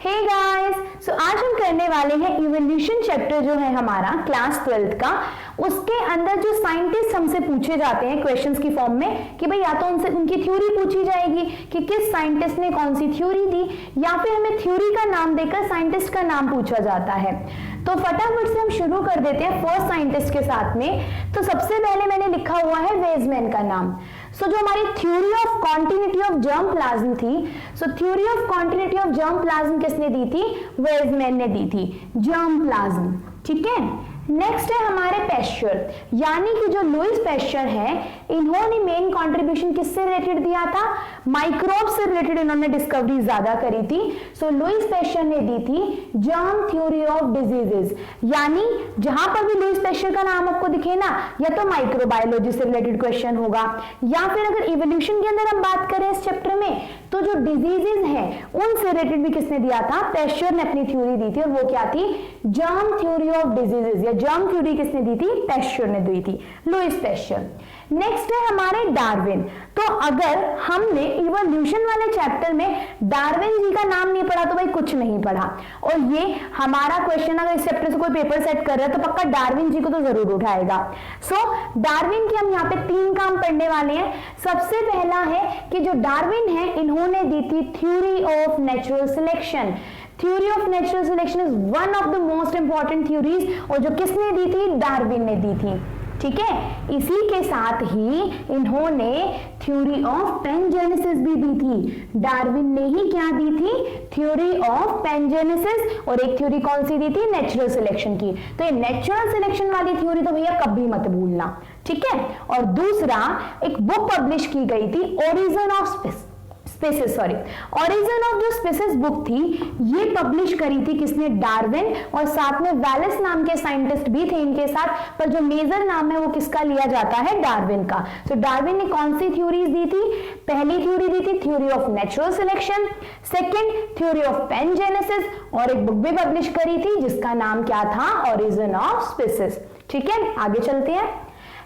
Hey guys, सो आज हम करने वाले हैं इवोल्यूशन चैप्टर जो है हमारा क्लास 12th का। उसके अंदर जो साइंटिस्ट हमसे पूछे जाते हैं क्वेश्चंस की फॉर्म में कि भाई या तो उनसे उनकी थ्योरी पूछी जाएगी कि किस साइंटिस्ट ने कौन सी थ्योरी दी, या फिर हमें थ्योरी का नाम देकर साइंटिस्ट का नाम पूछा जाता है। तो फटाफट से हम शुरू कर देते हैं फर्स्ट साइंटिस्ट के साथ में। तो सबसे पहले मैंने लिखा हुआ है वेजमैन का नाम। सो जो हमारी theory of continuity of germ plasm थी, so theory of continuity of germ plasm किसने दी थी? वेजमैन ने दी थी, जर्म प्लाज्म। ठीक है, नेक्स्ट है हमारे पैस्चर, यानी कि जो लुईस पैस्चर है, इन्होंने मेन कंट्रीब्यूशन किससे रिलेटेड दिया था? माइक्रोब से रिलेटेड इन्होंने डिस्कवरी ज्यादा करी थी। सो लुईस पैस्चर ने दी थी जर्म थ्योरी ऑफ डिजीजेस, यानी जहां पर भी लुईस पैस्चर का नाम आपको दिखे ना, या तो माइक्रोबायोलॉजी से रिलेटेड क्वेश्चन होगा, या फिर अगर इवोल्यूशन के अंदर हम बात करें इस चैप्टर में, तो जो डिजीजेस हैं उनसे रिलेटेड भी किसने दिया था? पैस्चर ने अपनी थ्योरी दी थी, और वो क्या थी? जर्म थ्योरी ऑफ डिजीजेस, या जर्म थ्योरी किसने दी थी? पैस्चर ने दी थी, लुईस पैस्चर। नेक्स्ट है हमारे डार्विन। तो अगर हमने इवोल्यूशन वाले चैप्टर में डार्विन जी का नाम नहीं पढ़ा तो भाई कुछ नहीं पढ़ा। और ये हमारा क्वेश्चन अगर इस चैप्टर से कोई पेपर सेट कर रहा है तो पक्का डार्विन जी को तो जरूर उठाएगा। सो डार्विन की हम यहाँ पे 3 काम पढ़ने वाले हैं। सबसे पहला है कि जो डार्विन है इन्होंने दी थी theory of natural selection. Theory of natural selection is one of the most important theories, और जो किसने दी थी? डार्विन ने दी थी। ठीक है, इसी के साथ ही इन्होंने थ्योरी ऑफ पैनजेनेसिस भी दी थी। डार्विन ने ही क्या दी थी? Theory of pangenesis. और एक थ्योरी कौन सी दी थी? नेचुरल सिलेक्शन की। तो ये नेचुरल सिलेक्शन वाली थ्योरी तो भैया कभी मत भूलना। ठीक है, और दूसरा एक बुक पब्लिश की गई थी, origin of species, origin of जो स्पीसीज बुक थी, ये पब्लिश करी थी किसने? डार्विन। और साथ में वैलेस नाम के साइंटिस्ट भी थे इनके साथ, पर जो मेजर नाम है वो किसका लिया जाता है? डार्विन का। तो डार्विन ने कौन सी थ्योरीज दी थी? पहली थ्योरी दी थी theory of natural selection, second theory of pangenesis, और एक बुक भी पब्लिश करी थी जिसका नाम क्या था? Origin of species. ठीक है, आगे चलते हैं।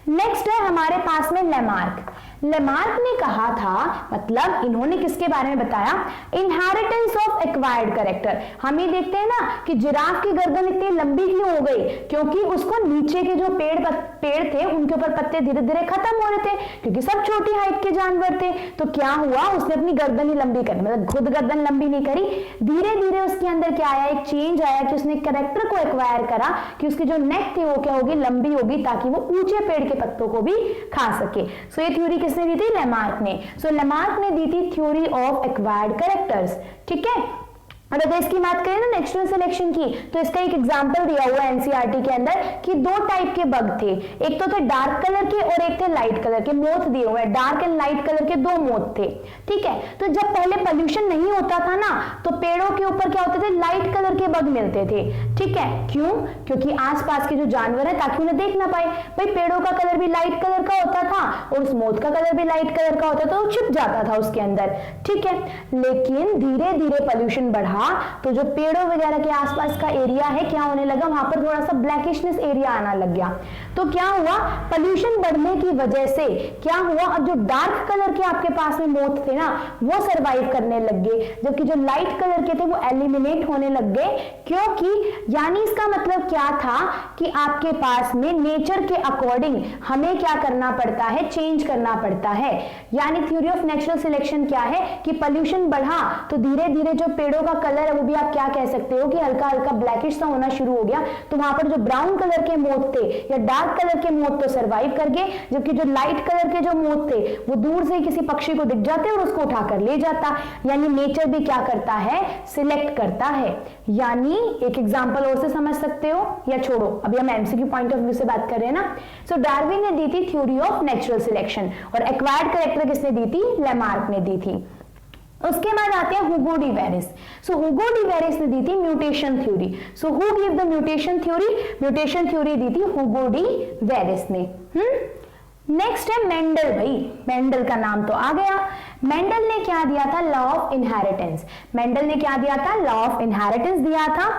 नेक्स्ट है हमारे पास में लेमार्क। लेमार्क ने कहा था, मतलब इन्होंने किसके बारे में बताया? Inheritance of acquired character. हम ये देखते हैं ना कि जिराफ की गर्दन इतनी लंबी क्यों हो गई? क्योंकि उसको नीचे के जो पेड़ थे उनके ऊपर पत्ते धीरे धीरे खत्म हो रहे थे, क्योंकि सब छोटी हाइट के जानवर थे। तो क्या हुआ? उसने अपनी गर्दन ही लंबी कर, मतलब खुद गर्दन लंबी नहीं करी, धीरे धीरे उसके अंदर क्या आया? एक चेंज आया कि उसने कैरेक्टर को एक्वायर करा कि उसकी जो नेक थी वो क्या होगी? लंबी होगी, ताकि वो ऊंचे पेड़ के पत्तों को भी खा सके। सो ये थ्योरी किसने दी थी? लेमार्क ने। सो लेमार्क ने दी थी थ्योरी ऑफ एक्वायर्ड कैरेक्टर्स। ठीक है, और अगर इसकी बात करें ना नेचुरल सिलेक्शन की, तो इसका एक एग्जांपल दिया हुआ है एनसीईआरटी के अंदर कि 2 टाइप के बग थे, एक तो थे डार्क कलर के और एक थे लाइट कलर के। मोथ दिए हुए हैं, डार्क एंड लाइट कलर के 2 मोथ थे। ठीक है, तो जब पहले पोल्यूशन नहीं होता था ना, तो पेड़ों के ऊपर क्या होते थे? लाइट कलर के बग मिलते थे। ठीक है, क्यों? क्योंकि आसपास के जो जानवर है ताकि उन्हें देख ना पाए। भाई पेड़ों का कलर भी लाइट कलर का होता था और उस मोथ का कलर भी लाइट कलर का होता था, तो छिप जाता था उसके अंदर। ठीक है, लेकिन धीरे धीरे पोल्यूशन बढ़ा तो जो पेड़ों वगैरह के आसपास का एरिया है क्या होने लगा? वहां पर थोड़ा सा ब्लैकिशनेस एरिया आना लग गया। तो क्या हुआ? पोल्यूशन बढ़ने की वजह से क्या हुआ? अब जो डार्क कलर के आपके पास में मोथ थे ना, वो सरवाइव करने लग गए, जबकि जो लाइट कलर के थे वो एलिमिनेट होने लग गए। क्योंकि यानी इसका मतलब क्या था कि आपके पास में नेचर के अकॉर्डिंग हमें क्या करना पड़ता है? चेंज करना पड़ता है। यानी थ्योरी ऑफ नेचुरल सिलेक्शन क्या है कि पोल्यूशन बढ़ा तो धीरे धीरे जो पेड़ों का कलर है वो भी आप क्या कह सकते हो कि हल्का हल्का ब्लैकिश सा होना शुरू हो गया। तो वहां पर जो ब्राउन कलर के मोथ थे या डार्क कलर के मोथ तो सरवाइव कर गए, जबकि जो लाइट कलर के जो मोथ थे वो दूर से किसी पक्षी को दिख जाते और उसको उठाकर ले जाता। यानी नेचर भी क्या करता है? सिलेक्ट करता है। यानी एक एग्जांपल और से समझ सकते हो, या छोड़ो, अभी हम एमसीक्यू पॉइंट ऑफ व्यू से बात कर रहे हैं ना। सो डार्विन ने दी थी थ्योरी ऑफ नेचुरल सिलेक्शन, और एक्वायर्ड कैरेक्टर किसने दी थी? लेमार्क ने दी थी। उसके बाद आते हैं Hugo de Vries. So Hugo de Vries ने दी थी mutation theory. So who give the mutation theory? Mutation theory दी थी हुगो डी वेरिस ने। नेक्स्ट है मेंडल। भाई मेंडल का नाम तो आ गया। मेंडल ने क्या दिया था? Law of inheritance. मेंडल ने क्या दिया था? लॉ ऑफ इनहेरिटेंस दिया था।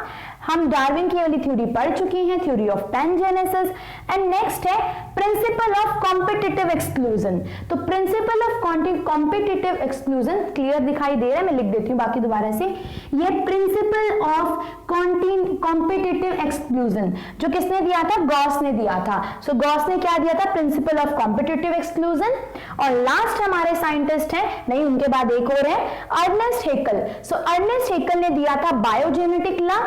हम डार्विन की वाली थ्योरी पढ़ चुकी हैं, थ्योरी ऑफ पैनजेनेसिस। एंड नेक्स्ट है प्रिंसिपल ऑफ कॉम्पिटिटिव एक्सक्लूजन। तो principle of competitive exclusion clear दिखाई दे रहा है, मैं लिख देती हूं बाकी दोबारा से। ये प्रिंसिपल ऑफ कॉम्पिटिटिव एक्सक्लूजन जो किसने दिया था? गॉस ने दिया था। सो गॉस ने क्या दिया था? Principle of competitive exclusion. और लास्ट हमारे साइंटिस्ट हैं, नहीं उनके बाद एक और है, अर्नेस्ट हेकल। सो अर्नेस्ट हेकल ने दिया था बायोजेनेटिक लॉ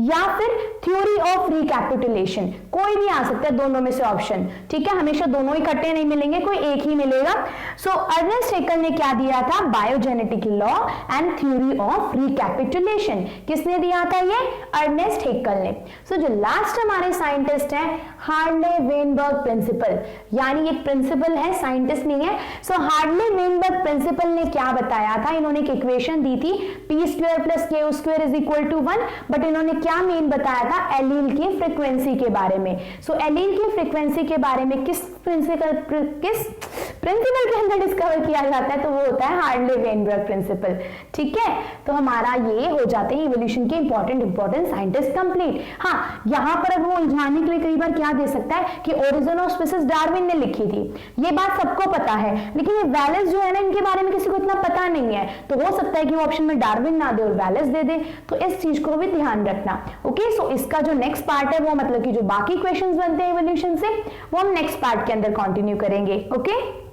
या फिर थ्योरी ऑफ रिकैपिटुलेशन। कोई भी आ सकता है दोनों में से ऑप्शन, ठीक है, हमेशा दोनों इकट्ठे नहीं मिलेंगे, कोई एक ही मिलेगा। सो अर्नेस्ट हेकल ने क्या दिया था? Biogenetic law and theory of recapitulation. किसने दिया था? ये अर्नेस्ट हेकल ने। सो जो लास्ट हमारे साइंटिस्ट हैं, हार्ले-वेनबर्ग प्रिंसिपल, यानी एक प्रिंसिपल है, साइंटिस्ट नहीं है। सो हार्ले-वेनबर्ग प्रिंसिपल ने क्या बताया था? इन्होंने एक इक्वेशन दी थी p² + k² = 1, बट इन्होंने क्या मेन बताया था? एलील की फ्रीक्वेंसी के बारे में। सो एलील की फ्रीक्वेंसी के बारे में किस प्रिंसिपल के अंदर डिस्कवर किया जाता है? तो वो होता है हार्ले-वेनबर्ग प्रिंसिपल, ठीक है। तो हमारा ये हो जाते हैं इवोल्यूशन के इंपॉर्टेंट साइंटिस्ट कंप्लीट। हाँ, यहां पर अब वो उलझाने के लिए कई बार क्या दे सकता है कि ओरिजिन ऑफ स्पीसीज डार्विन ने लिखी थी, ये बात सबको पता है, लेकिन ये वैलेस जो है ना, इनके बारे में किसी को इतना पता नहीं है, तो हो सकता है कि वो ऑप्शन में डार्विन ना दे और वैलेस दे दे। तो इस चीज को भी ध्यान रखना। ओके, सो इसका जो नेक्स्ट पार्ट है वो मतलब कि जो बाकी क्वेश्चंस बनते हैं इवोल्यूशन से, वो हम नेक्स्ट पार्ट के अंदर कंटिन्यू करेंगे। ओके।